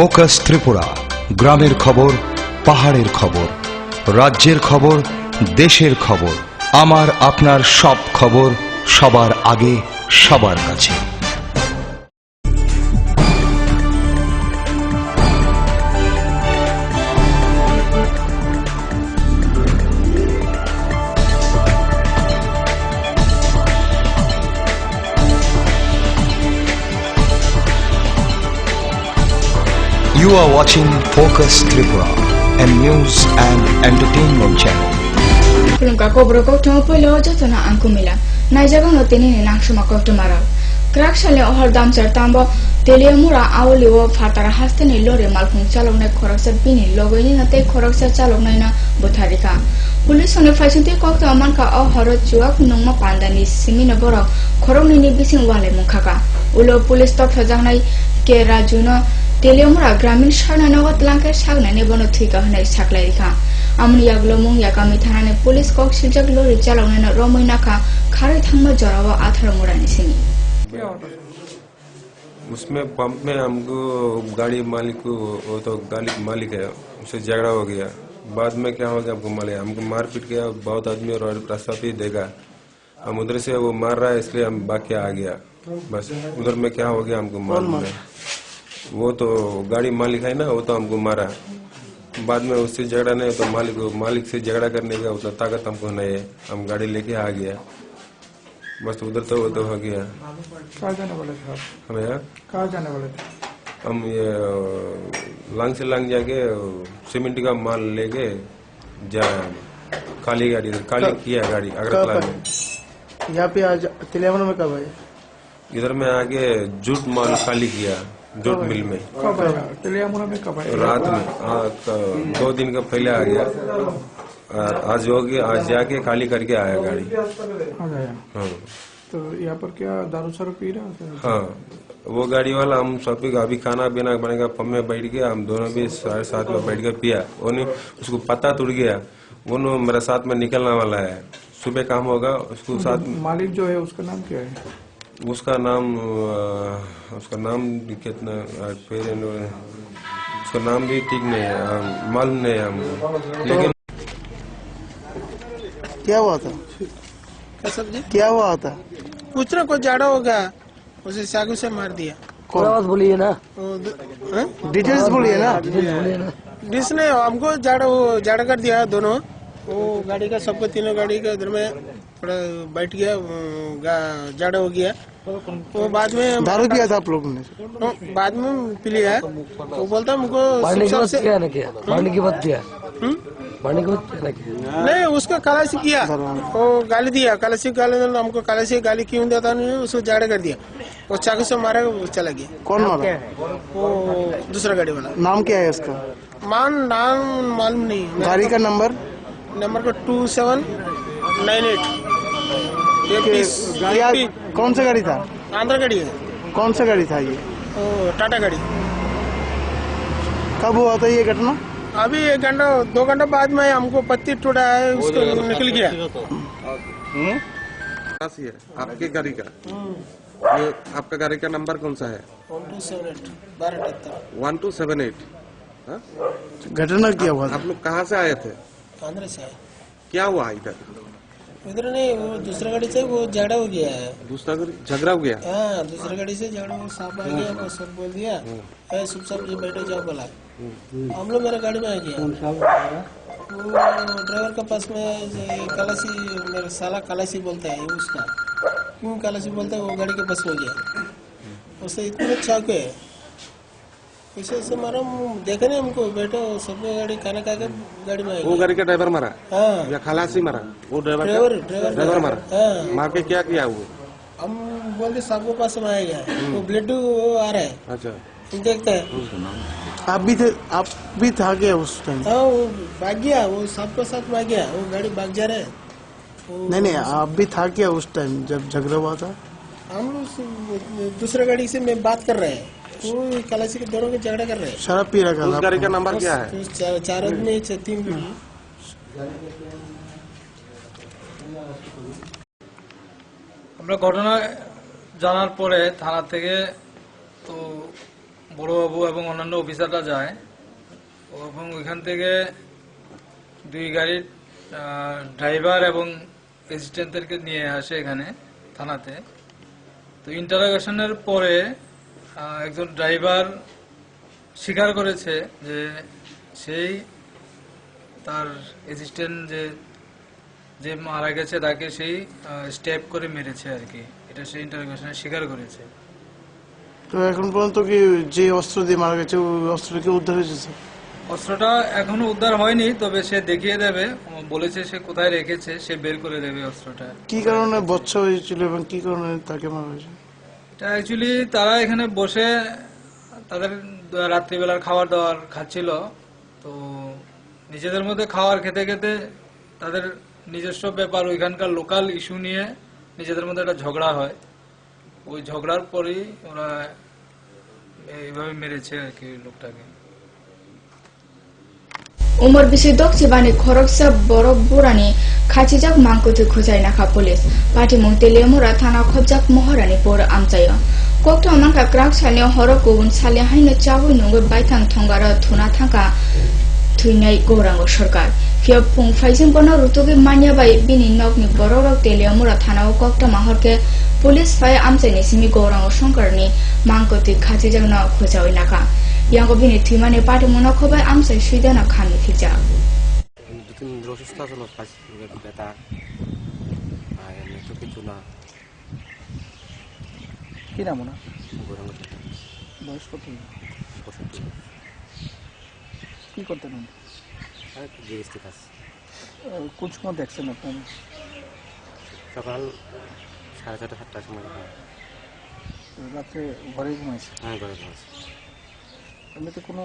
Focus Tripura, গ্রামের খবর, পাহাড়ের খবর, রাজ্যের খবর, দেশের খবর, আমার আপনার সব খবর সবার আগে সবার কাছে। You are watching Focus Tripura, a news and entertainment channel. Kulungka kobro kokto polo jotona angkumila. Naijaga no tenini nangsuma kokto mara. Krak shale ohar damchar tambo telemura awli wo fatara hasteni lore malkhung chalokna khoraksa bini logoini na te khoraksa chalokna na botharika. Police one faisinte kokto amanka ohar chuak nongma pandani simina boro khorongni ni bising wale mukhaka. Ulo police top fajangnai ke rajuna Teliamura গ্রামীণ স্বর্ণনগদ লাঙ্কের সাগনানে বনথিকা হনাই সাকলাইরিখা আমনি यागलो मुंग Yagami थानाने police कक सिलजक लोरी चालौने रमैनाखा खारै थांमा जरावा आथार मुरानि सिनि उसमें pump में हमको गाड़ी मालिक को वो तो गाड़ी मालिक है उससे झगड़ा हो गया बाद में क्या हो गया हमको मालूम है हमको मारपीट किया बहुत आदमी और रास्ता पे देगा हम उधर से वो मार रहा है इसलिए हम भाग के आ गया बस उधर में क्या हो गया हमको मालूम है वो तो गाड़ी मालिक है ना वो तो हमको मारा बाद में उससे झगड़ा नहीं तो मालिक से झगड़ा करने का उतना ताकत हमको नहीं है हम गाड़ी लेके आ गया बस उधर तो वो तो हो गया। कहाँ जाने वाले थे आप? हमें कहाँ जाने वाले थे? हम ये लांग से लांग जाके सीमेंट का माल लेके जाए खाली गाड़ी किया गाड़ी अगरतला में। यहाँ पे आज तिलियामुरा में कब आए? इधर में आके जूट माल खाली किया जूट मिल में। कब आया? तिलियामुरा में कब आए? रात में 2 दिन का पहले आ गया आज हो गया आज जाके खाली करके आया गाड़ी आ गया। हाँ तो यहाँ पर क्या दारू शारू पी रहे हो? हाँ वो गाड़ी वाला हम सब अभी खाना पीना बनेगा पम में बैठ गया हम दोनों भी 7:30 में बैठ के पिया उसको पता टूट गया वो मेरे साथ में निकलने वाला है सुबह काम होगा उसको साथ मालिक जो है उसका नाम क्या है? उसका नाम कितना उसका नाम भी ठीक नहीं है मालूम नहीं है हमको लेकिन क्या हुआ था? क्या सब्जी क्या हुआ था? कुछ ना कुछ जाड़ा हो गया उसे चाकू से मार दिया। कौन बोलिए ना, डिटेल्स बोलिए ना। जिसने हमको जाड़ा कर दिया दोनों वो गाड़ी का सबको तीनों गाड़ी का इधर में थोड़ा बैठ गया जाड़ा हो गया वो बाद में दारू किया था आप लोगों ने? बाद में पी लिया वो बोलता हमको मारने की बात किया ना किया मारने की बात किया मारने की बात किया नहीं उसका कलाशी किया वो गाली दिया कलाशी हमको कलाशी गाली क्यों देता नहीं उसको जाड़ा कर दिया वो चाकू से मारा वो चला गया। कौन मारा? वो दूसरा गाड़ी वाला। नाम क्या है उसका? नाम मालूम नहीं। गाड़ी का नंबर को 2798 कौन सा गाड़ी था? आंध्र गाड़ी है। कौन सा गाड़ी था ये? टाटा गाड़ी। कब हुआ था ये घटना? अभी 2 घंटा बाद में हमको पत्ती टूटा है उसको निकल गया। है आपके गाड़ी का ये आपका गाड़ी का नंबर कौन सा है? 1278। घटना क्या हुआ? आप लोग कहाँ से आए थे? आंध्र से आए। क्या हुआ इधर नहीं वो दूसरा गाड़ी से वो झगड़ा हो गया है। दूसरा गाड़ी झगड़ा हो गया? हाँ दूसरा गाड़ी से झगड़ा वो सांप आ गया वो सब बोल दिया सुबह सब बैठे जाओ बोला हम लोग मेरे गाड़ी में आ गया वो ड्राइवर के पास में कलासी मेरा साला कलासी बोलता है उसका क्यों कलासी बोलता है वो गाड़ी के पास में गया उससे इतने चाके ऐसे मारा देखा नहीं हमको बैठो सब गाड़ी खाना खा के गाड़ी में वो गाड़ी का ड्राइवर मारा? हाँ या खलासी मारा? वो ड्राइवर मारा? हाँ मार के क्या किया वो? हम बोलते सबको पास में आएगा वो ब्लड आ रहा है। अच्छा देखते हैं आप भी था क्या उस टाइम? हाँ वो भाग गया वो सबको साथ भाग गया वो गाड़ी भाग जा रहा है। नहीं आप भी था क्या उस टाइम जब झगड़ा हुआ था? हम लोग दूसरा गाड़ी से मैं बात कर रहे हैं वो कलासी के दोनों के झगड़ा कर रहे हैं। शराब पी रखा था? गाड़ी का नंबर क्या है? 4 आदमी 3 আমরা ঘটনা জানার পরে থানা থেকে তো বড়বাবু এবং অন্যান্য অফিসাররা যায় এবং ওইখান থেকে 2 গাড়ির ড্রাইভার এবং অ্যাসিস্ট্যান্টদেরকে নিয়ে আসে এখানে থানাতে। তো ইন্টারোগেশনের পরে একজন ড্রাইভার স্বীকার করেছে যে সেই তার অ্যাসিস্ট্যান্ট যে মারা গেছে তাকে সেই স্টেপ করে মেরেছে আর কি, এটা সেই ইন্টারোগেশনে স্বীকার করেছে। তো এখন পর্যন্ত কি যে অস্ত্র দিয়ে মারা গেছে ওই অস্ত্রটা কি উদ্ধার হয়েছে? অস্ত্রটা এখনো উদ্ধার হয়নি, তবে সে দেখিয়ে দেবে, বলেছে সে কোথায় রেখেছে সে বের করে দেবে অস্ত্রটা। কি কারণে বচ্চা হয়েছিল এবং কি কারণে তাকে মারা হয়েছে? এটা অ্যাকচুয়ালি তারা এখানে বসে তাদের রাত্রিবেলার খাবার দাবার খাচ্ছিল, তো নিজেদের মধ্যে খাবার খেতে খেতে তাদের নিজস্ব ব্যাপার ওইখানকার লোকাল ইস্যু নিয়ে নিজেদের মধ্যে একটা ঝগড়া হয়। ওই ঝগড়ার পরেই ওরা এইভাবে মেরেছে আর কি লোকটাকে। umur bisi dok cibani khoroksa borok burani khachijak mangkutu khujai nakha police party mungtele mura thana khobjak mohorani por amchayo kokto mangka krak sale horok kubun sale haino chabu nungu baithang thongara thuna thangka thuinai gorango sarkar fio pung faijing bono rutugi manya bai bini nokni borok tele mura thana kokto mahorke police fai amchaini simi gorango shankarni mangkutu khachijak na khujai nakha yang bini thimane party mono khobai amchai suidana khami thija দুদিন অসুস্থ ছিল, ব্যথা আর এমনি তো কিছু না। কি নাম ওনার? গরম বয়স কত? 65। কি করতেন উনি? আর জিএসটি কাজ। কোন সময় দেখছেন আপনার? সকাল 6:30 7টার সময়। রাত্রে ঘরে ঘুমাইছে? হ্যাঁ, ঘরে ঘুমাইছে। এমনিতে কোনো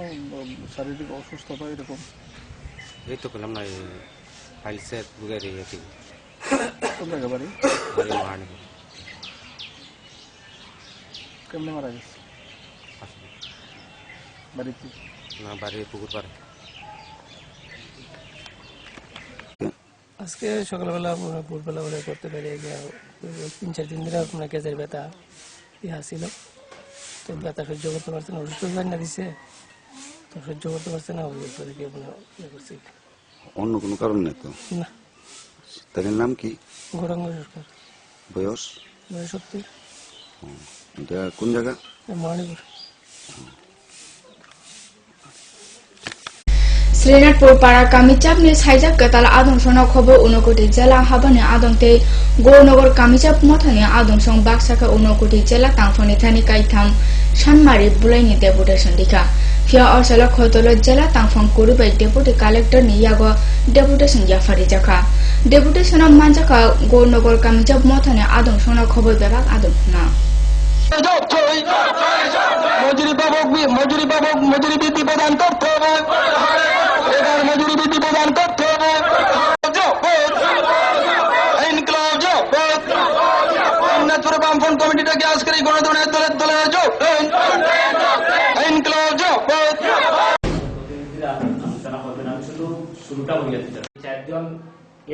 শারীরিক অসুস্থতা এরকম? এই তো পেলাম না, ফাইলসের বুকের ইয়েটি। কোন জায়গা বাড়ি? বাড়ি মহানি। কেমনে মারা গেছে? বাড়িতে? না, বাড়ি পুকুর পাড়ে। আজকে সকালবেলা ভোরবেলা বলে করতে পেরে গিয়ে 3-4 দিন ধরে আপনার কেজের ব্যথা ইহা ছিল, তো ব্যথা সহ্য করতে পারছে না, ওষুধ না দিছে, তো সহ্য করতে পারছে না, ওই কি আপনার করছি। অন্য কোনো কারণ নেই তো? না। তাদের নাম কি? গৌরাঙ্গ সরকার। বয়স? 70। এটা কোন জায়গা? মহানিপুর। শ্রীনাথপুর পাড়া কামিচাপনি সাইজাক কেতাল আদংসনা খবর 29 জেলা হাবানি আদংতে গৌরনগর কামিচাপ মথানি আদংসং বাক্সাকা 29 জেলা তাংফনি থানি কাইথাম সানমারি বুলাইনি ডেপুটেশন দিখা ফিয়া অরসলা খতল জেলা তাংফং কুরুবাই ডেপুটি কালেক্টর নিয়াগো ডেপুটেশন জাফারি জাখা ডেপুটেশন মানজাকা গৌরনগর কামিচাপ মথানি আদংসনা খবর বিভাগ আদংনা মজুরি বৃদ্ধি প্রদান করতে হবে, এবার মজুরি বৃদ্ধি প্রদান করতে হবে। শ্রীনাথপুর বামফ্রন্ট কমিটিটাকে আজকের এই গণতন্ত্রের দলে যোগ আলোচনা করবেন। আমি শুধু শুরুটা বলে দিতে 4 জন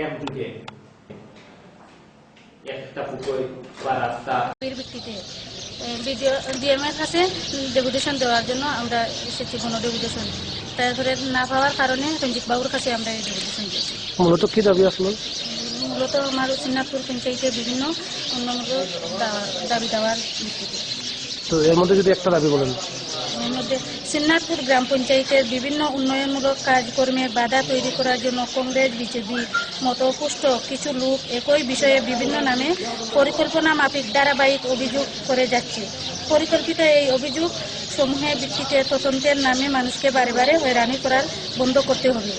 একজুটে একটা পুকুর বা রাস্তা ভিত্তিতে ডিএমের কাছে ডেপুটেশন দেওয়ার জন্য আমরা এসেছি, কোনো ডেপুটেশন তারপরে না পাওয়ার কারণে রঞ্জিত বাবুর কাছে আমরা এই ডেপুটেশন দিয়েছি। মূলত কি দাবি আসলো? মূলত আমার শ্রীনাথপুর পঞ্চায়েতের বিভিন্ন উন্নয়নমূলক দাবি দেওয়ার ভিত্তিতে। তো এর মধ্যে যদি একটা দাবি বলেন। এর মধ্যে শ্রীনাথপুর গ্রাম পঞ্চায়েতের বিভিন্ন উন্নয়নমূলক কাজকর্মে বাধা তৈরি করার জন্য কংগ্রেস বিজেপি মতো পুষ্ট কিছু লোক একই বিষয়ে বিভিন্ন নামে পরিকল্পনা মাফিক ধারাবাহিক অভিযোগ করে যাচ্ছে। পরিকল্পিত এই অভিযোগ সমূহের ভিত্তিতে তদন্তের নামে মানুষকে বারে বারে হয়রানি করার বন্ধ করতে হবে।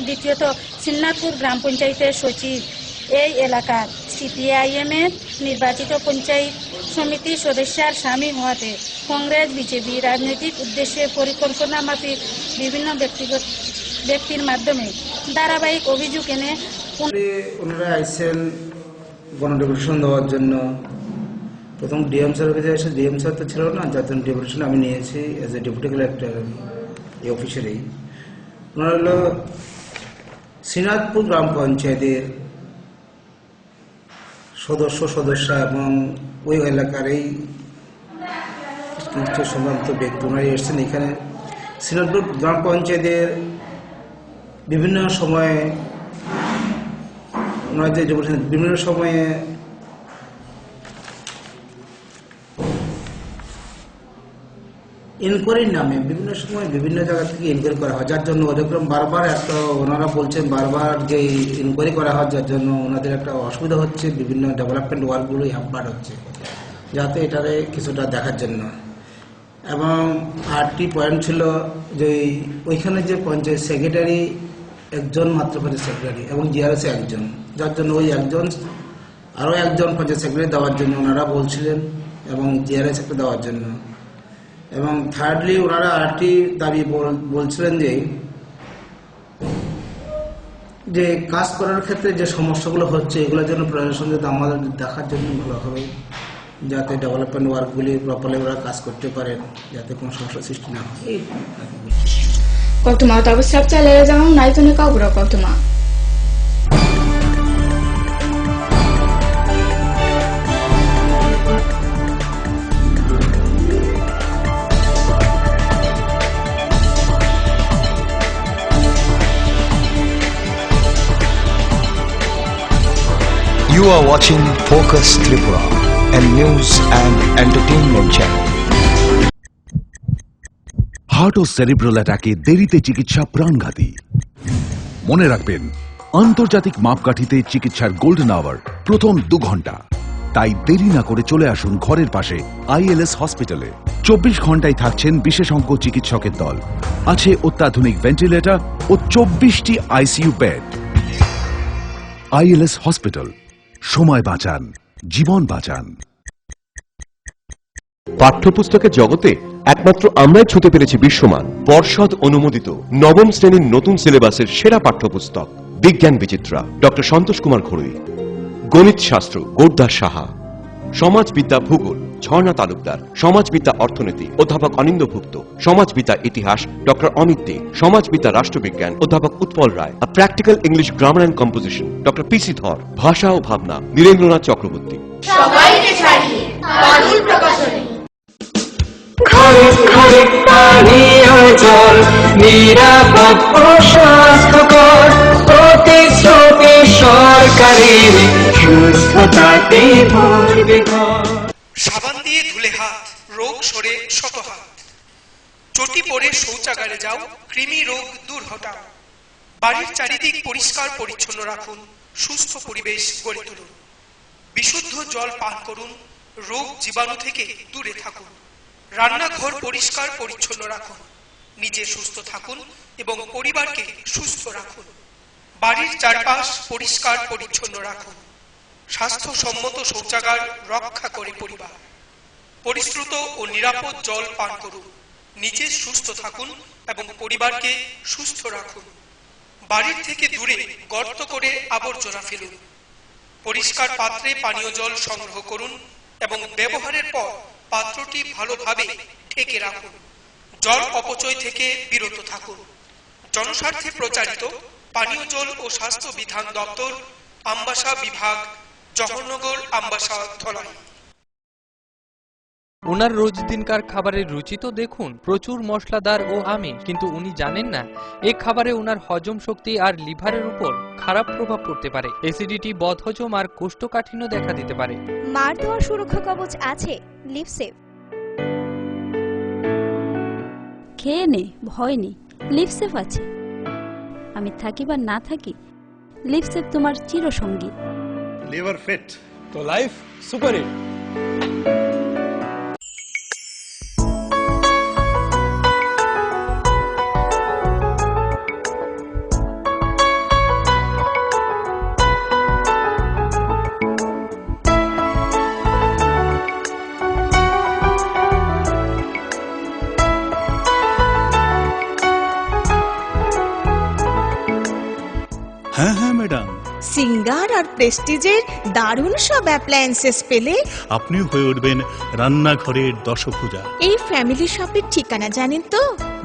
দ্বিতীয়ত, শ্রীনাথপুর গ্রাম পঞ্চায়েতের সচিব এই এলাকার সিপিআইএম এর নির্বাচিত পঞ্চায়েত সমিতির সদস্যের স্বামী হওয়াতে কংগ্রেস বিজেপি রাজনৈতিক উদ্দেশ্যে পরিকল্পনা মাফিক বিভিন্ন ব্যক্তির মাধ্যমে ধারাবাহিক অভিযোগ এনে ওনারা আইসেন গণডেপুটেশন দেওয়ার জন্য। প্রথম ডিএম স্যারের কাছে এসে, ডিএম স্যার তো ছিল না, যার জন্য ডেপুটেশন আমি নিয়েছি এজ এ ডেপুটি কালেক্টর এই অফিসেরই। ওনারা হলো শ্রীনাথপুর গ্রাম পঞ্চায়েতের সদস্যা এবং ওই এলাকার এই কিছু সম্ভ্রান্ত ব্যক্তি ওনারা এসেছেন এখানে সিনাদপুর গ্রাম পঞ্চায়েতের বিভিন্ন সময়ে ওনারা যে বলছেন বিভিন্ন সময়ে ইনকোয়ারির নামে বিভিন্ন সময় বিভিন্ন জায়গা থেকে ইনকোয়ারি করা হয়, যার জন্য ওরকম বারবার একটা ওনারা বলছেন বারবার যে ইনকোয়ারি করা হয়, যার জন্য ওনাদের একটা অসুবিধা হচ্ছে, বিভিন্ন ডেভেলপমেন্ট ওয়ার্কগুলোই হ্যাম্পার হচ্ছে, যাতে এটারে কিছুটা দেখার জন্য। এবং আরেকটি পয়েন্ট ছিল যে ওইখানে যে পঞ্চায়েত সেক্রেটারি একজন মাত্র পঞ্চায়েত সেক্রেটারি এবং জিআরএস একজন, যার জন্য ওই একজন আরও একজন পঞ্চায়েত সেক্রেটারি দেওয়ার জন্য ওনারা বলছিলেন এবং জিআরএস একটা দেওয়ার জন্য। এবং থার্ডলি ওনারা আরেকটি দাবি বলছিলেন যে কাজ করার ক্ষেত্রে যে সমস্যাগুলো হচ্ছে এগুলোর জন্য প্রশাসন যাতে আমাদের দেখার জন্য ভালো হবে, যাতে ডেভেলপমেন্ট ওয়ার্কগুলি প্রপারলি ওরা কাজ করতে পারেন, যাতে কোনো সমস্যার সৃষ্টি না হয়। কতমা তবে সব চালে যাও নাই তো কাউরা কতমা You are watching Focus Tripura, a news and entertainment channel. Heart ও সেরিব্রাল অ্যাটাকে দেরিতে চিকিৎসা প্রাণঘাতী। মনে রাখবেন, আন্তর্জাতিক মাপকাঠিতে চিকিৎসার গোল্ডেন আওয়ার প্রথম 2 ঘন্টা। তাই দেরি না করে চলে আসুন ঘরের পাশে আইএলএস হসপিটালে। 24 ঘন্টায় থাকছেন বিশেষজ্ঞ চিকিৎসকের দল, আছে অত্যাধুনিক ভেন্টিলেটর ও 24টি আইসিইউ বেড। আইএলএস হসপিটাল, সময় বাঁচান, জীবন বাঁচান। পাঠ্যপুস্তকের জগতে একমাত্র আমরাই ছুঁতে পেরেছি বিশ্বমান পর্ষদ অনুমোদিত নবম শ্রেণীর নতুন সিলেবাসের সেরা পাঠ্যপুস্তক বিজ্ঞান বিচিত্রা ডক্টর সন্তোষ কুমার ঘড়ুই, গণিত শাস্ত্র গোরদাস সাহা, সমাজবিদ্যা ভূগোল ঝর্ণা তালুকদার, সমাজবিদ্যা অর্থনীতি অধ্যাপক অনিন্দ্যভুক্ত, সমাজবিদ্যা ইতিহাস ডক্টর অমিত দে, সমাজবিদ্যা রাষ্ট্রবিজ্ঞান অধ্যাপক Utpal Roy, practical English grammar and composition doctor PC Dhar, ভাষা ও ভাবনা নীরেন্দ্রনাথ চক্রবর্তী। সবাইকে ছাড়িয়ে বাদুল প্রকাশনী। ঘরে ঘরে পানীয় জল নিরাপদ ও স্বাস্থ্যকর, প্রতিশ্রুতি সরকারের সুস্থতাতে ভরবে ঘর। সাবান দিয়ে ধুলে হাত, রোগ সরে শত হাত। চটি পরে শৌচাগারে যাও, কৃমি রোগ দূর হটাও। বাড়ির চারিদিক পরিষ্কার পরিচ্ছন্ন রাখুন, সুস্থ পরিবেশ গড়ে তুলুন। বিশুদ্ধ জল পান করুন, রোগ জীবাণু থেকে দূরে থাকুন। রান্নাঘর পরিষ্কার পরিচ্ছন্ন রাখুন, নিজে সুস্থ থাকুন এবং পরিবারকে সুস্থ রাখুন। বাড়ির চারপাশ পরিষ্কার পরিচ্ছন্ন রাখুন। স্বাস্থ্যসম্মত শৌচাগার রক্ষা করে পরিবার। পরিশ্রুত ও নিরাপদ জল পান করুন, নিজে সুস্থ থাকুন এবং পরিবারকে সুস্থ রাখুন। বাড়ির থেকে দূরে গর্ত করে আবর্জনা ফেলুন। পরিষ্কার পাত্রে পানীয় জল সংগ্রহ করুন এবং ব্যবহারের পর পাত্রটি ভালোভাবে ঢেকে রাখুন। জল অপচয় থেকে বিরত থাকুন। জনস্বার্থে প্রচারিত পানীয় জল ও স্বাস্থ্য বিধান দপ্তর, আমবাসা বিভাগ, জওহরনগর, আমবাসা, ধলাই। ওনার রোজ দিনকার খাবারের রুচি তো দেখুন, প্রচুর মশলাদার ও আমিষ, কিন্তু উনি জানেন না এই খাবারে ওনার হজম শক্তি আর লিভারের উপর খারাপ প্রভাব পড়তে পারে। অ্যাসিডিটি, বদহজম আর কোষ্ঠকাঠিন্য দেখা দিতে পারে। মার দেওয়া সুরক্ষা কবচ আছে লিভসেভ। খেয়ে নে, ভয় নেই, লিভসেভ আছে। আমি থাকি বা না থাকি, লিভসেভ তোমার চিরসঙ্গী। লিভার ফিট তো লাইফ সুপার হিট। হ্যাঁ হ্যাঁ ম্যাডাম, সিঙ্গার আর প্রেস্টিজের দারুণ সব অ্যাপ্লায়েন্সেস পেলে আপনিও হয়ে উঠবেন রান্নাঘরের দশভুজা। এই ফ্যামিলি শপের ঠিকানা জানেন তো?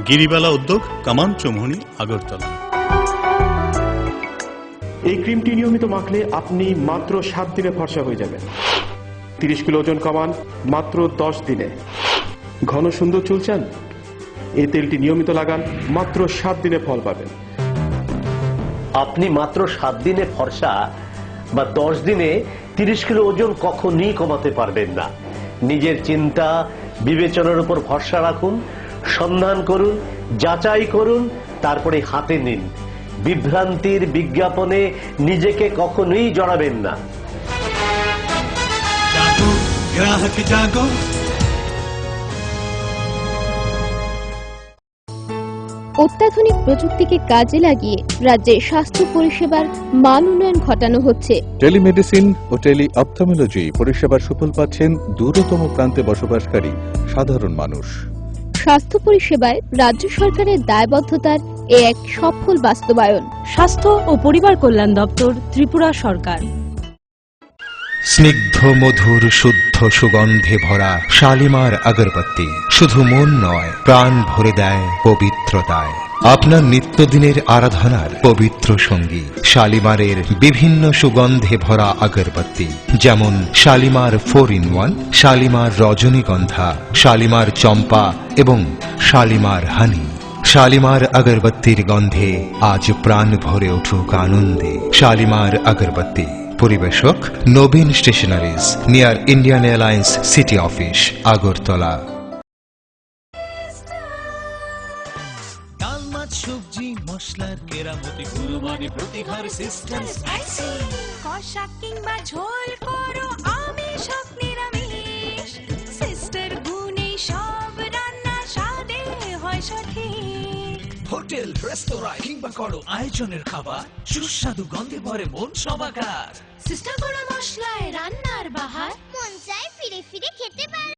গিরিবালা উদ্যোগ, কামান চৌমুহনী, আগরতলা। এই ক্রিমটি নিয়মিত মাখলে আপনি মাত্র 7 দিনে ফর্সা হয়ে যাবেন। 30 কিলো ওজন কমান মাত্র 10 দিনে। ঘন সুন্দর চুল চান? এই তেলটি নিয়মিত লাগান, মাত্র 7 দিনে ফল পাবেন। আপনি মাত্র 7 দিনে ফর্সা বা 10 দিনে 30 কিলো ওজন কখনই কমাতে পারবেন না। নিজের চিন্তা বিবেচনার উপর ভরসা রাখুন, সন্ধান করুন, যাচাই করুন, তারপরে হাতে নিন। বিভ্রান্তির বিজ্ঞাপনে নিজেকে কখনোই জড়াবেন না। গ্রাহক জাগো। অত্যাধুনিক প্রযুক্তিকে কাজে লাগিয়ে রাজ্যে স্বাস্থ্য পরিষেবার মান উন্নয়ন ঘটানো হচ্ছে। টেলিমেডিসিন ও টেলি অপথলমোলজি পরিষেবার সুফল পাচ্ছেন দূরতম প্রান্তে বসবাসকারী সাধারণ মানুষ। স্বাস্থ্য পরিষেবায় রাজ্য সরকারের দায়বদ্ধতার এক সফল বাস্তবায়ন। স্বাস্থ্য ও পরিবার কল্যাণ দপ্তর, ত্রিপুরা সরকার। স্নিগ্ধ মধুর শুদ্ধ সুগন্ধে ভরা শালিমার আগরবাতি শুধু মন নয়, প্রাণ ভরে দেয় পবিত্রতায়। আপনার নিত্যদিনের আরাধনার পবিত্র সঙ্গী শালিমারের বিভিন্ন সুগন্ধে ভরা আগরবাতি, যেমন শালিমার 4-in-1, শালিমার রজনীগন্ধা, শালিমার চম্পা এবং শালিমার হানি। শালিমার আগরবাতির গন্ধে আজ প্রাণ ভরে উঠুক আনন্দে। শালিমার আগরবাতি। পরিবেশক Nabin stationeries, near Indian Airlines city office, Agartala. ডাল মাছ সবজি মশলার কেরামতি গুরুমানি প্রতি ঘরে সিস্টেম স্পাইসি। কষা কিংবা ঝোল করো আমিষ হোক নিরামিষ, সিস্টার গুণে সব রান্না স্বাদে হয় সঠিক। হোটেল রেস্তোরাঁ কিংবা করো আয়োজনের খাবার, সুস্বাদু গন্ধে ভরে মন সবাকার। সিস্টার গুঁড়ো মশলায় রান্নার বাহার, মন চায় ফিরে ফিরে খেতে পারে।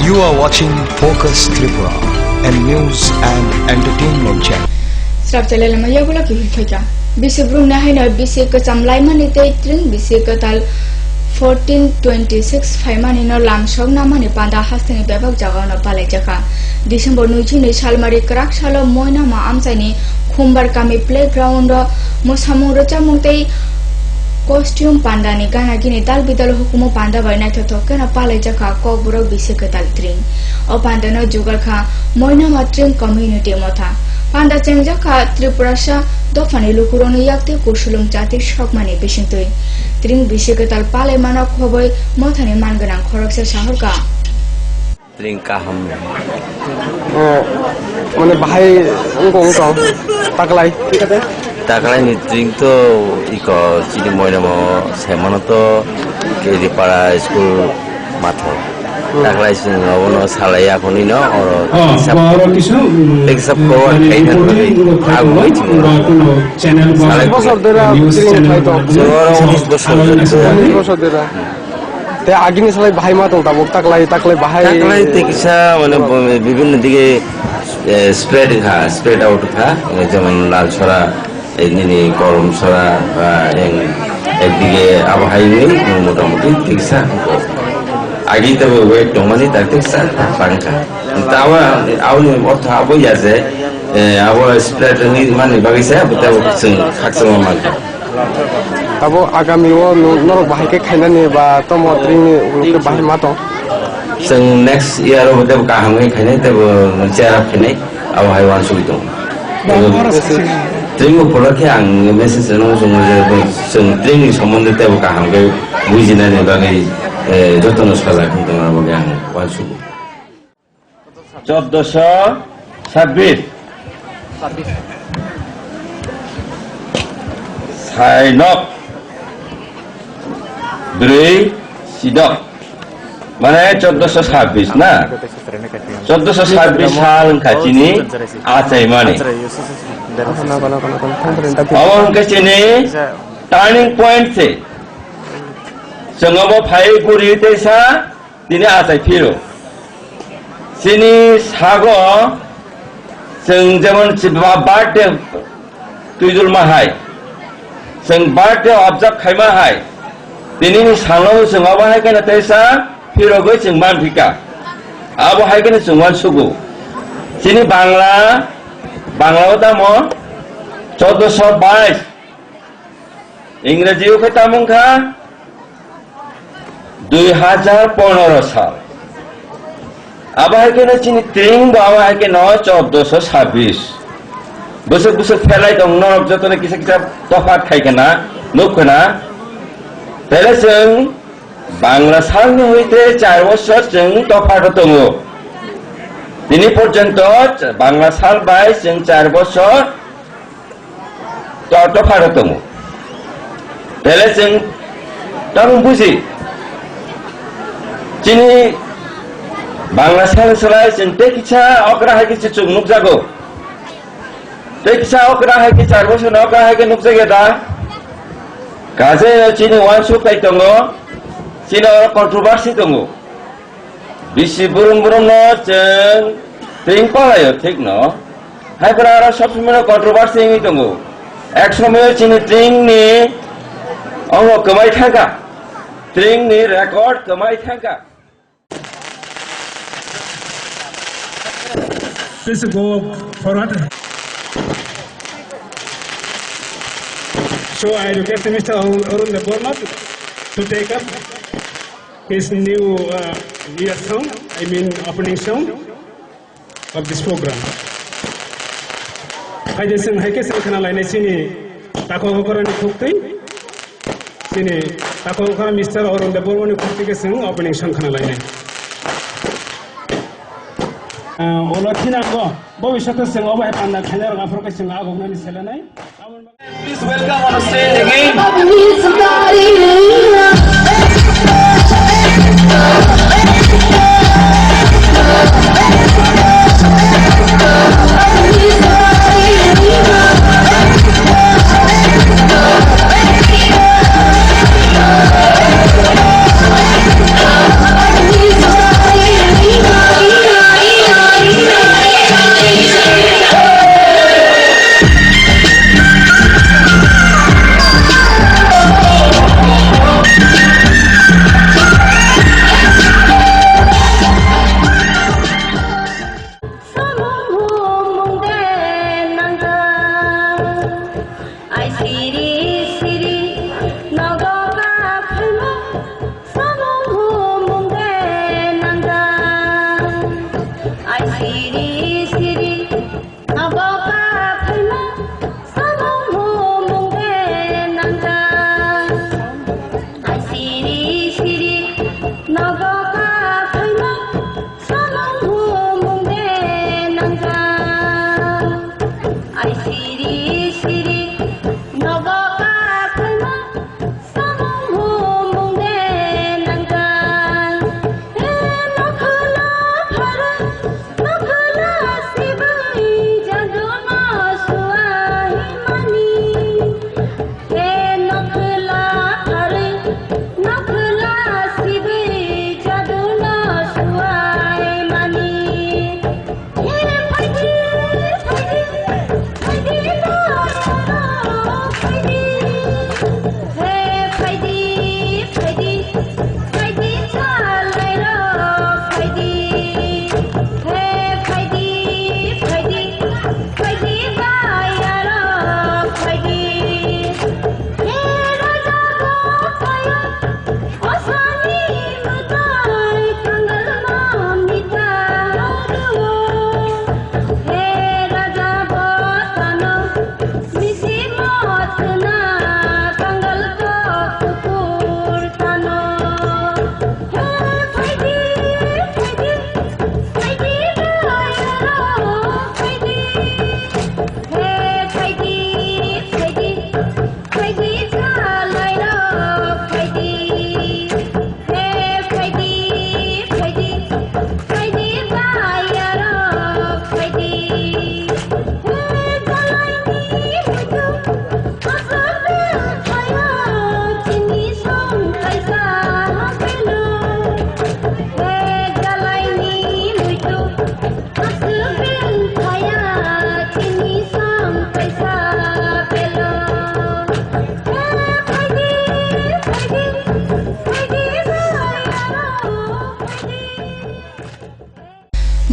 You are watching Focus Tripura, a news and entertainment channel. Structure lemaya gula ki hifika. Bisi brum na hai na bisi ka chamlai mani te tring bisi ka tal 1426 faimani no lam shog na mani panda hastani bebak jaga na pale jaka. December nuji ni salmari krak salo moina ma amsani khumbar kami playground mosamu rocha mungtei costume panda ni gana gini dal bidal hukumo panda bai nai thotho kana pale jaka ko buro bisi ka tal tring o panda no jugal kha moina ma tring community motha panda cheng jaka tripura sha dofani lukuroni yakte kusulum jati shokmani bisintoi tring bisi ka tal pale mana khoboi mothani manganang khoroksa shahar ka tring ka ham মানে ভাই ongkong taklai taklai ni tring to iko chini moina mo semano to kedi para school matho taklai sin no salai akoni no oro except ko kai na agu mai chini channel বছর ধরে news channel বছর ধরে তে আগিনি সবাই ভাই মা তো তাকলাই ভাই তাকলাই তেকিসা মানে বিভিন্ন দিকে স্প্রেড আউট থা যেমন লাল ছড়া এদিকে গরম ছড়া একদিকে আবহাওয়া মোটামুটি তেকিসা আগে তবে ওয়েট দমানি তার তেকিসা পাঙ্কা তাও আউনি অর্থ আবই আছে আবো স্প্রেড নি মানে বাগিসা তাও जों খাকসং মানকা তাবো আগামী ও নরক বাহাইকে খাইনানি বা তমত্রিনি উলকে বাহাই মা তো जों नेक्स्ट इयार होते काहाङै खायनाय तब चेरा फैनाय आबहाय वान सुबि दं ट्रेनिं उपलक्षे आं मेसेज होनांगौ जों ट्रेनिं सम्बन्धे तब काहाङै बुजिनायनि बागै जतन सालाखौ दं बागै आं वान सुबि 1426 साइनक ब्रै सिदक মানে 1426 না 1426 সাল খাচিনি আচাই মানে और खाचिनि টার্নিং পয়েন্ট से जोङो फाइ गुरि दैसा दिनै आचाइ फिरो सिनि सागो जों जेमन बार्थडे तुइजुल माहाय जों बार्थडे ऑब्जर्व खाइमा हाय दिनैनि सानाव जोङो बाहाय kana दैसा ফিরোগৈ जों मानफिका आबहावाखौनो जों वन सुगु जोंनि बांलायाव दाम 1422 इंराजियाव खै तामुंखा 2015 साल आबहावाखौनो जोंनि ट्रेनिं आबहावाखौनो 1426 बोसोर बोसोर फेलाय दं नरक जतने किसा किसा तफात खायखोना नुखोना पहले जों बांला सालनि हইতে 4 বছর जों तफात दङ दिनै पर्यन्त बांला साल बाय जों 4 বছর तफात दङ पहले जों तां बुजि दिनै बांला साल सलाय जों ते किसा अकरा हाय किसा जों नुक जागो ते किसा अकरा हाय कि 4 বছর अकरा हाय कि नुक जागे दा गाजे दिनै वान सु काय दङ Cina kontroversi tunggu. Bisi burung-burung no ceng tingkol ayo ঠিক no. Hai berarah সব সময় kontroversi ini tunggu. Ek সময় Cina ting ni ongo kemai thangka. Ting ni record kemai thangka. Please go forward. So I request Mr. Arun Debornath to take up his new year song, I mean opening song of this program. I just sing hai kese khana line sini tako kokora ni khukti sini tako kokora Mr. Arun Debornath ni khukti ke sing opening song khana line ola thina ko bhobishyote sing obai panda khaner gafar ke sing agogna ni selanai. Please welcome on stage again.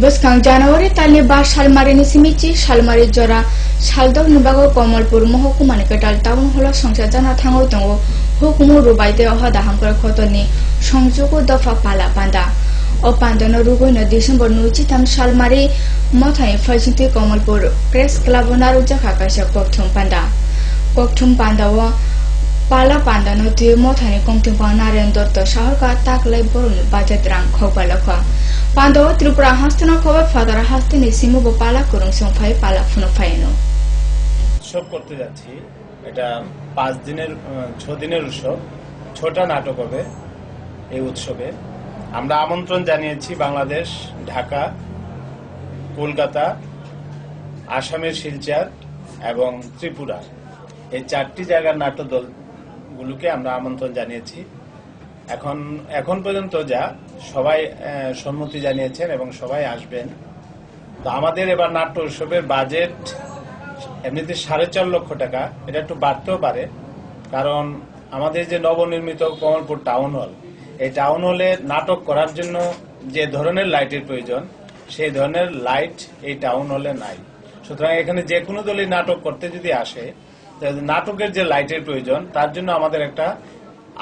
বসকাং জানুয়ারি তালনি বা শালমারিনি সিমিচি শালমারি জরা শালদক নিবাগ Kamalpur মহকুমানি kettle town hall সংসার জানা থাঙ্গো দঙ্গো হুকুমু রুবাইতে অহা দাহামকর খতনি সংযোগ দফা পালা পান্দা ও পান্দানো রুগৈন December 23 শালমারি মথাই ফাইজিতে Kamalpur press club নারু জাখা কাইসা ককথুম পান্দা ও পালা পান্দানো the মথানি কমথিং Narayan Dutta শহরকা তাকলাই Varun budget রাং খপালখা পান্দা ত্রিপুরা হাস্তেনা খবর ফাদার হাস্তেনি সিমুব পালা করুং সংফাই পালা ফুনফাইনো উৎসব করতে যাচ্ছি। এটা 5 দিনের 6 দিনের উৎসব, 6টা নাটক হবে এই উৎসবে। আমরা আমন্ত্রণ জানিয়েছি বাংলাদেশ, ঢাকা, কলকাতা, আসামের শিলচর এবং ত্রিপুরা, এই 4টি জায়গার নাট্য দলগুলোকে আমরা আমন্ত্রণ জানিয়েছি। এখন পর্যন্ত যা সবাই সম্মতি জানিয়েছেন এবং সবাই আসবেন। তো আমাদের এবার নাট্য উৎসবের বাজেট এমনিতে 4.5 লক্ষ টাকা, এটা একটু বাড়তেও পারে, কারণ আমাদের যে নবনির্মিত কমলপুর টাউন হল, এই টাউন হলে নাটক করার জন্য যে ধরনের লাইটের প্রয়োজন সেই ধরনের লাইট এই টাউন হলে নাই। সুতরাং এখানে যে কোনো দলই নাটক করতে যদি আসে, নাটকের যে লাইটের প্রয়োজন তার জন্য আমাদের একটা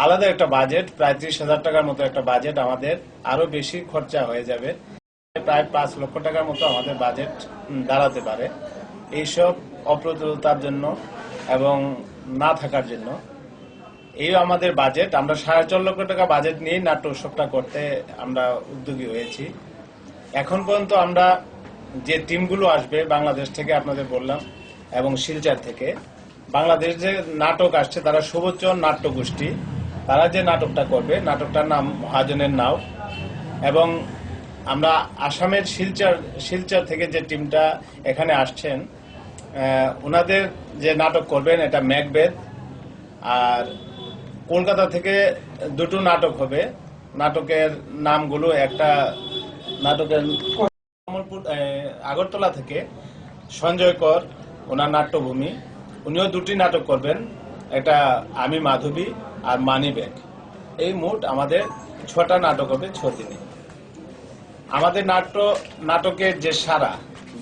আলাদা একটা বাজেট, প্রায় 30,000 টাকার মতো একটা বাজেট, আমাদের আরো বেশি খরচা হয়ে যাবে, প্রায় 5 লক্ষ টাকার মতো আমাদের বাজেট দাঁড়াতে পারে। এইসব অপ্রতুলতার জন্য এবং না থাকার জন্য এই আমাদের বাজেট, আমরা 4.5 লক্ষ টাকা বাজেট নিয়ে নাট্য উৎসবটা করতে আমরা উদ্যোগী হয়েছি। এখন পর্যন্ত আমরা যে টিমগুলো আসবে বাংলাদেশ থেকে আপনাদের বললাম এবং শিলচর থেকে, বাংলাদেশ যে নাটক আসছে তারা সুবচন নাট্য গোষ্ঠী, তারা যে নাটকটা করবে নাটকটার নাম মহাজনের নাও। এবং আমরা আসামের শিলচর থেকে যে টিমটা এখানে আসছেন, ওনাদের যে নাটক করবেন এটা ম্যাকবেথ। আর কলকাতা থেকে 2টো নাটক হবে, নাটকের নামগুলো, একটা নাটকের কমলপুর আগরতলা থেকে সঞ্জয় কর, ওনার নাট্যভূমি, উনিও 2টি নাটক করবেন, এটা আমি মাধবী আর মানিব্যাগ। এই মোট আমাদের 6টা নাটক হবে 6 দিনে। আমাদের নাটকের যে সারা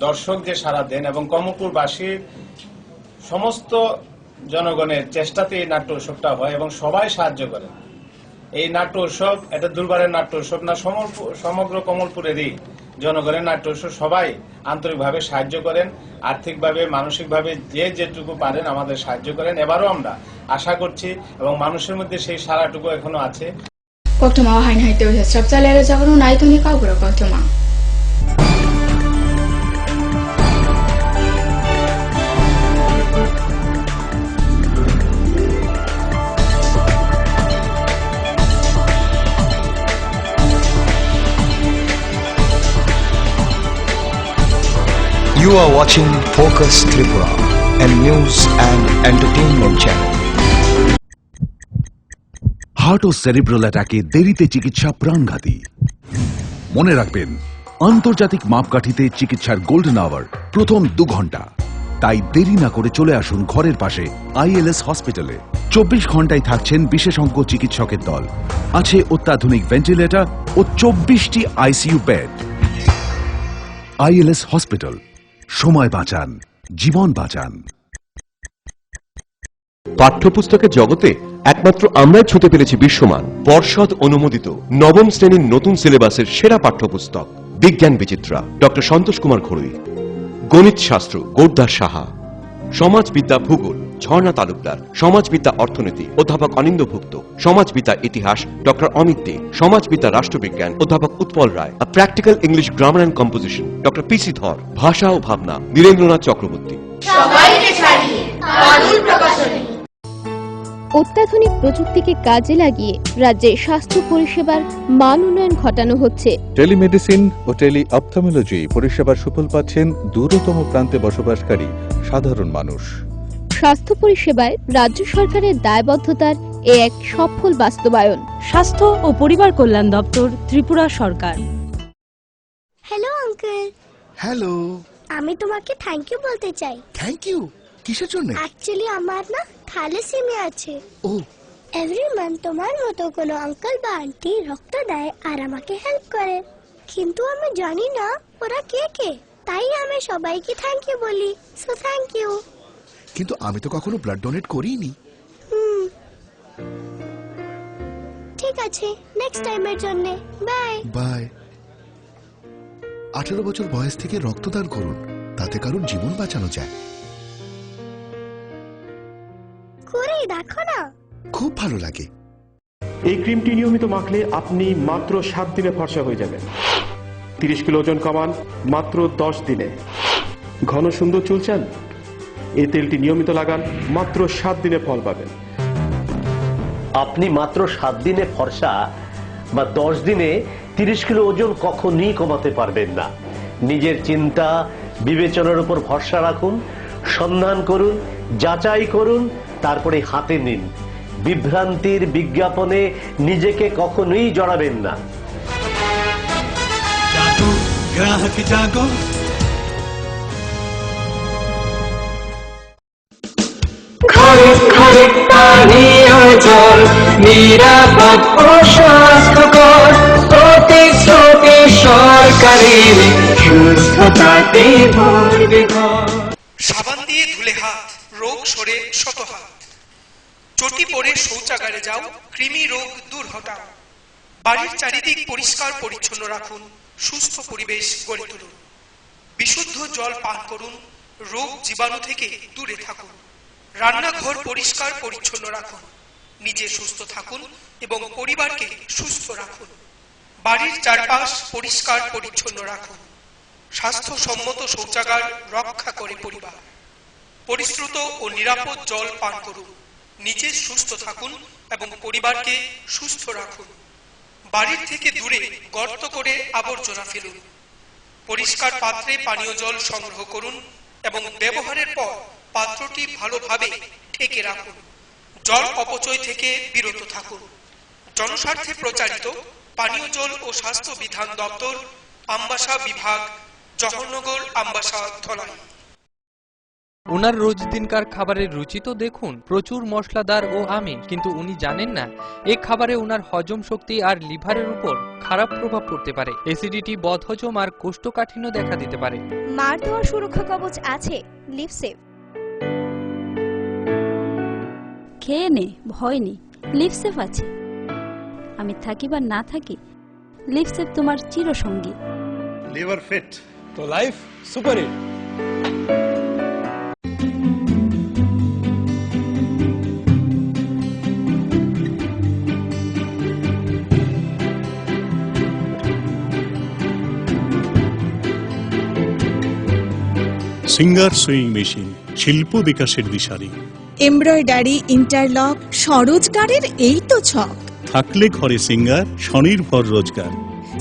দর্শক যে সারা দেন এবং কমলপুরবাসীর সমস্ত জনগণের চেষ্টাতে এই নাট্য উৎসবটা হয় এবং সবাই সাহায্য করেন। এই নাট্য উৎসব এটা দুর্বারের নাট্য উৎসব না, সমগ্র কমলপুরেরই জনগণের নাট্য উৎসব, সবাই আন্তরিকভাবে সাহায্য করেন, আর্থিকভাবে মানসিকভাবে যে যেটুকু পারেন আমাদের সাহায্য করেন। এবারও আমরা আশা করছি এবং মানুষের মধ্যে সেই সারাটুকু এখনো আছে। কক্টমা হাইন হাইতে সবচালের জাগরণ নাইতনি কাউগুলো কক্টমা You are watching Focus Tripura, a news and entertainment channel. Heart ও সেরিব্রাল অ্যাটাকে দেরিতে চিকিৎসা প্রাণঘাতী। মনে রাখবেন, আন্তর্জাতিক মাপকাঠিতে চিকিৎসার গোল্ডেন আওয়ার প্রথম 2 ঘন্টা। তাই দেরি না করে চলে আসুন ঘরের পাশে ILS হসপিটালে। 24 ঘন্টায় থাকছেন বিশেষজ্ঞ চিকিৎসকের দল, আছে অত্যাধুনিক ভেন্টিলেটর ও 24টি ICU বেড। ILS হসপিটাল, সময় বাঁচান, জীবন বাঁচান। পাঠ্যপুস্তকের জগতে একমাত্র আমরাই ছুঁতে পেরেছি বিশ্বমান পর্ষদ অনুমোদিত নবম শ্রেণীর নতুন সিলেবাসের সেরা পাঠ্যপুস্তক বিজ্ঞান বিচিত্রা ডক্টর সন্তোষ কুমার ঘড়ুই, গণিত শাস্ত্র গোর্দাস সাহা, সমাজবিদ্যা ভূগোল ঝর্ণা তালুকদার, সমাজবিদ্যা অর্থনীতি অধ্যাপক অনিন্দ্যভুক্ত, সমাজবিদ্যা ইতিহাস ডক্টর অমিত দে, সমাজবিদ্যা রাষ্ট্রবিজ্ঞান অধ্যাপক Utpal Roy, practical English grammar and composition doctor PC Dhar, ভাষা ও ভাবনা নীরেন্দ্রনাথ চক্রবর্তী। অত্যাধুনিক প্রযুক্তিকে কাজে লাগিয়ে রাজ্যে স্বাস্থ্য পরিষেবার মান উন্নয়ন ঘটানো হচ্ছে। টেলিমেডিসিন ও টেলি অপথলমোলজি পরিষেবার সুফল পাচ্ছেন দূরতম প্রান্তে বসবাসকারী সাধারণ মানুষ। স্বাস্থ্য পরিষেবায় রাজ্য সরকারের দায়বদ্ধতার এক সফল বাস্তবায়ন। স্বাস্থ্য ও পরিবার কল্যাণ দপ্তর, ত্রিপুরা সরকার। Hello uncle. হ্যালো। আমি তোমাকে থ্যাংক ইউ বলতে চাই। থ্যাংক ইউ কিসের জন্য? অ্যাকচুয়ালি আমার না থ্যালাসেমিয়া আছে। ও। এভরি মান্থ তোমার মতো কোনো আঙ্কেল বা আন্টি রক্ত দেয় আর আমাকে হেল্প করে। কিন্তু আমি জানি না ওরা কে কে, তাই আমি সবাইকে থ্যাংক ইউ বলি। So thank you. কিন্তু আমি তো কখনো ব্লাড ডোনেট করিনি। ঠিক আছে, নেক্সট টাইমের জন্য বাই বাই। 18 বছর বয়স থেকে রক্তদান করুন, তাতে কারোর জীবন বাঁচানো যায়। করে দেখো না, খুব ভালো লাগে। এই ক্রিমটি নিয়মিত মাখলে আপনি মাত্র 7 দিনে ফর্সা হয়ে যাবেন। 30 কিলো ওজন কমান মাত্র 10 দিনে। ঘন সুন্দর চুল চান? এই তেলটি নিয়মিত লাগান, মাত্র 7 দিনে ফল পাবেন। আপনি মাত্র 7 দিনে ফর্সা বা 10 দিনে 30 কিলো ওজন কখনই কমাতে পারবেন না। নিজের চিন্তা বিবেচনার উপর ভরসা রাখুন, সন্ধান করুন, যাচাই করুন, তারপরে হাতে নিন। বিভ্রান্তির বিজ্ঞাপনে নিজেকে কখনোই জড়াবেন না। জাগো গ্রাহক জাগো। ঘরে ঘরে পানীয় জল নিরাপদ ও স্বাস্থ্যকর, প্রতিশ্রুতি সরকারের সুস্থতাতে ভরবে ঘর। সাবান দিয়ে ধুলে হাত, রোগ সরে শত হাত। চটি পরে শৌচাগারে যাও, কৃমি রোগ দূর হটাও। বাড়ির চারিদিক পরিষ্কার পরিচ্ছন্ন রাখুন, সুস্থ পরিবেশ গড়ে তুলুন। বিশুদ্ধ জল পান করুন, রোগ জীবাণু থেকে দূরে থাকুন। রান্নাঘর পরিষ্কার পরিচ্ছন্ন রাখুন, নিজে সুস্থ থাকুন এবং পরিবারকে সুস্থ রাখুন। বাড়ির চারপাশ পরিষ্কার পরিচ্ছন্ন রাখুন। স্বাস্থ্যসম্মত শৌচাগার রক্ষা করে পরিবার। পরিশ্রুত ও নিরাপদ জল পান করুন, নিজে সুস্থ থাকুন এবং পরিবারকে সুস্থ রাখুন। বাড়ির থেকে দূরে গর্ত করে আবর্জনা ফেলুন। পরিষ্কার পাত্রে পানীয় জল সংগ্রহ করুন এবং ব্যবহারের পর পাত্রটি ভালোভাবে ঢেকে রাখুন। জল অপচয় থেকে বিরত থাকুন। জনস্বার্থে প্রচারিত পানীয় জল ও স্বাস্থ্য বিধান দপ্তর, আমবাসা বিভাগ, জওহরনগর, আমবাসা, ধলাই। ওনার রোজ দিনকার খাবারের রুচি তো দেখুন, প্রচুর মশলাদার ও আমিষ, কিন্তু উনি জানেন না এই খাবারে ওনার হজম শক্তি আর লিভারের উপর খারাপ প্রভাব পড়তে পারে। অ্যাসিডিটি, বদহজম আর কোষ্ঠকাঠিন্য দেখা দিতে পারে। মার দেওয়া সুরক্ষা কবচ আছে লিভসেভ। খেয়ে নে, ভয় নেই, লিভসেভ আছে। আমি থাকি বা না থাকি, লিভসেভ তোমার চিরসঙ্গী। লিভার ফিট তো life super hit. Singer sewing machine, শিল্প বিকাশের দিশারি। এমব্রয়ডারি, ইন্টারলক, স্বরোজগারের এই তো ছক। থাকলে ঘরে সিঙ্গার, স্বনির্ভর রোজগার।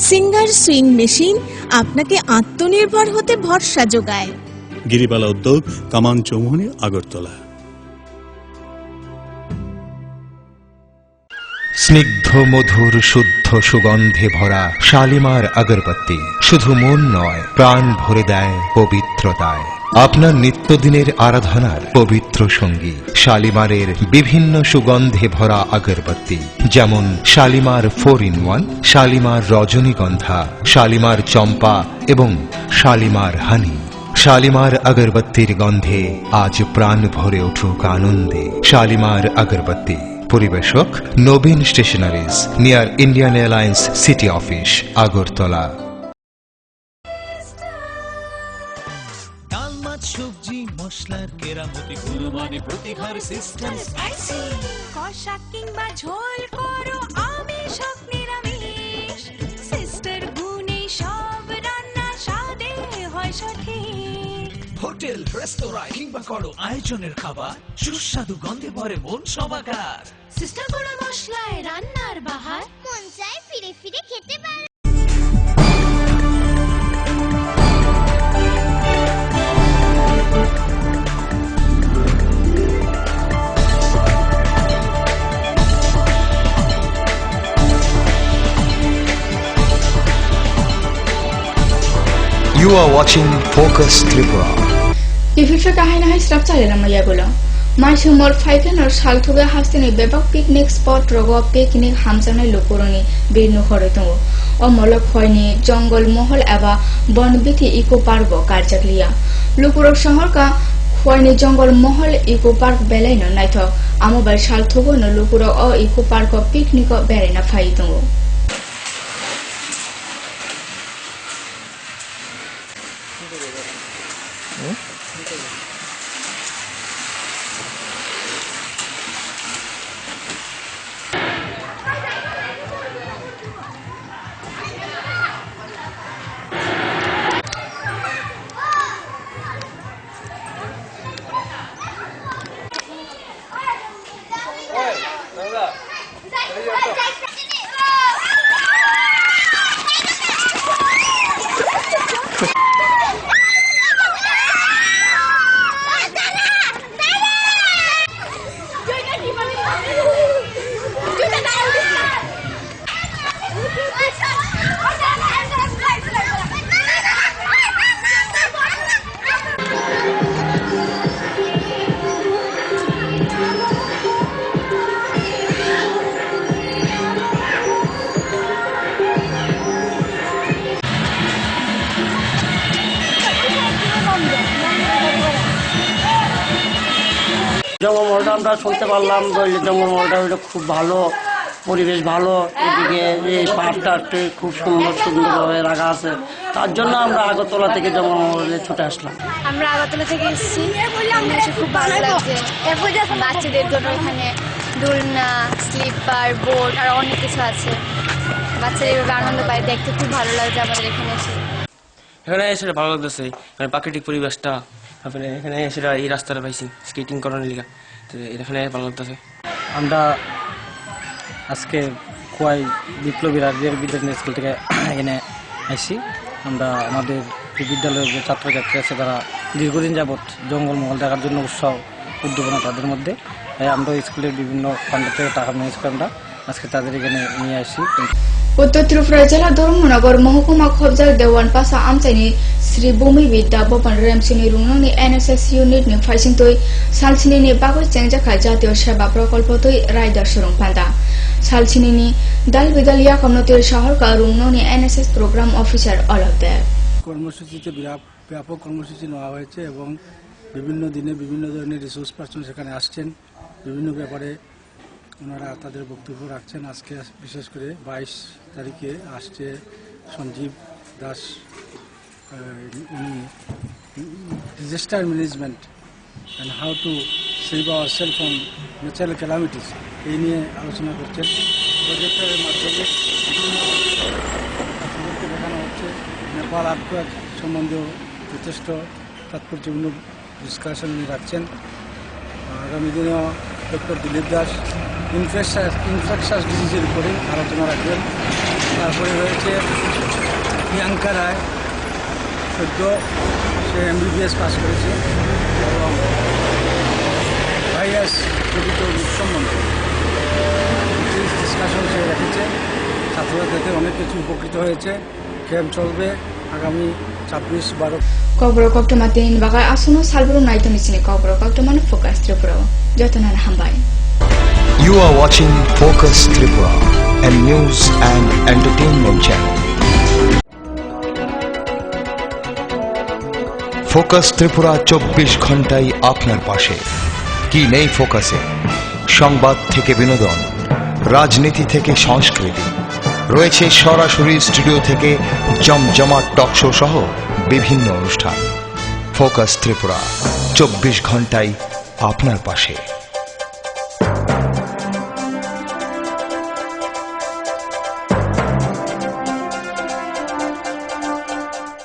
সিঙ্গার সুইং মেশিন আপনাকে আত্মনির্ভর হতে ভরসা যোগায়। গিরিবালা উদ্যোগ, কামান চৌমুহনী, আগরতলা। স্নিগ্ধ মধুর শুদ্ধ সুগন্ধে ভরা শালিমার আগরবাতি শুধু মন নয়, প্রাণ ভরে দেয় পবিত্রতায়। আপনার নিত্যদিনের আরাধনার পবিত্র সঙ্গী শালিমারের বিভিন্ন সুগন্ধে ভরা আগরবাতি, যেমন শালিমার 4-in-1, শালিমার রজনীগন্ধা, শালিমার চম্পা এবং শালিমার হানি। শালিমার আগরবাতির গন্ধে আজ প্রাণ ভরে উঠুক আনন্দে। শালিমার আগরবাতি। পরিবেশক Nabin stationeries, near Indian Airlines city office, Agartala. ডাল, মাছ, সবজি, মশলার কেরামতি, কুরবানি, প্রতিঘর সিস্টেম, স্পাইসি। কষা কিংবা ঝোল করো আমিষ হোক নিরামিষ, সিস্টার গুণে সব রান্না স্বাদে হয় সঠিক। হোটেল, রেস্তোরাঁ কিংবা করো আয়োজনের খাবার, সুস্বাদু গন্ধে ভরে মন সমাকার। সিস্টার গুঁড়ো মশলায় রান্নার বাহার, মন চায় ফিরে ফিরে খেতে পারে। You are watching Focus Tripura. Ififre kahina hai strap chalena maya gulo. Mai shumor faikener salthuga hastene bebak picnic spot rogo picnic hamjane lokoroni birnu khore tongo. অমলক হয়নি জঙ্গল মহল এবা বনবিথি ইকো পার্ক কার্যাকলিয়া লুকুরক শহরকা হয়নি জঙ্গল মহল ইকো পার্ক বেলাইনো নাইথক আমোবাইল সালথগनो লুকুরক ও eco park picnic বেরাयना phi दङ জঙ্গলমহলটা আমরা শুনতে পারলাম জঙ্গলমহলটা হইলো খুব ভালো পরিবেশ ভালো এদিকে এই পার্কটা খুব সুন্দরভাবে রাখা আছে তার জন্য আমরা আগরতলা থেকে জঙ্গলমহলে ছুটে আসলাম আমরা আগরতলা থেকে এসেছি খুব ভালো লাগছে বাচ্চাদের জন্য এখানে দোলনা স্লিপার বোট আর অনেক কিছু আছে বাচ্চারা এইভাবে আনন্দ পায় দেখতে খুব ভালো লাগছে আমাদের এখানে এসে ভালো লাগতেছে প্রাকৃতিক পরিবেশটা তারপরে এখানে সেটা এই রাস্তাটা পাইছি স্কেটিং করার লিগা তো এখানে ভালো লাগতেছে আমরা আজকে খোয়াই বিপ্লবী রাজবিহার বিদ্যালয় স্কুল থেকে এখানে আসছি আমরা আমাদের বিদ্যালয়ের যে ছাত্রছাত্রী আছে তারা দীর্ঘদিন যাবৎ জঙ্গলমহল দেখার জন্য উৎসাহ উদ্দীপনা তাদের মধ্যে তাই আমরা স্কুলের বিভিন্ন ফান্ড থেকে টাকা ম্যানেজ করে আমরা আজকে তাদের এখানে নিয়ে আসি উত্তর ত্রিপুরা জেলা ধর্মনগর মহকুমা খবজাল দেওয়ান পাশা আমচাইনি শ্রী ভূমিবিদ্যা বপন রেমসিনি রুংনংনি এনএসএস ইউনিটনি ফাইসিংতৈ সালसिनिनि बागै चेंजाखा জাতীয় সেবা প্রকল্পতৈ রায়দার সুরং পান্দা সালसिनिनि দালবিদাল ইয়াকমনতির শহরকা রুংনংনি এনএসএস প্রোগ্রাম অফিসার অলকদের কর্মসূচিতে ব্যাপক কর্মসূচি নেওয়া হয়েছে এবং বিভিন্ন দিনে বিভিন্ন ধরনের রিসোর্স পার্সন সেখানে আসছেন বিভিন্ন ব্যাপারে ওনারা তাদের বক্তব্য রাখছেন আজকে বিশেষ করে 22 তারিখে আসছে সঞ্জীব দাস উনি disaster management and how to save our self from natural calamities এই নিয়ে আলোচনা করছেন প্রজেক্টের মাধ্যমে আপনাদেরকে দেখানো হচ্ছে নেপাল আর্থকোয়েক সম্বন্ধেও যথেষ্ট তাৎপর্যপূর্ণ ডিসকাশন উনি রাখছেন আগামী দিনেও ডক্টর দিলীপ দাস ইনফেকশাস ডিজিজের উপরে আলোচনা রাখবেন তারপরে রয়েছে প্রিয়াঙ্কা রায় সদ্য সে MBBS পাস করেছে এবং ভাইরাস জড়িত রোগ সম্বন্ধে ডিসকাশন সে রেখেছে ছাত্রছাত্রীদের অনেক কিছু উপকৃত হয়েছে ক্যাম্প চলবে আগামী 26-12 কবর কপ্টমাতিন বাগাই আসুনো সালবরু নাইতমিসিনি কবর কপ্টমান ফোকাস ত্রিপুরা যতনান হামবাই You are watching Focus Tripura, a news and entertainment channel. Focus Tripura 24 ঘন্টাই আপনার পাশে কি নেই ফোকাসে সংবাদ থেকে বিনোদন রাজনীতি থেকে সংস্কৃতি রয়েছে সরাসরি স্টুডিও থেকে জমজমাট টক শো সহ বিভিন্ন অনুষ্ঠান ফোকাস ত্রিপুরা 24 ঘন্টাই আপনার পাশে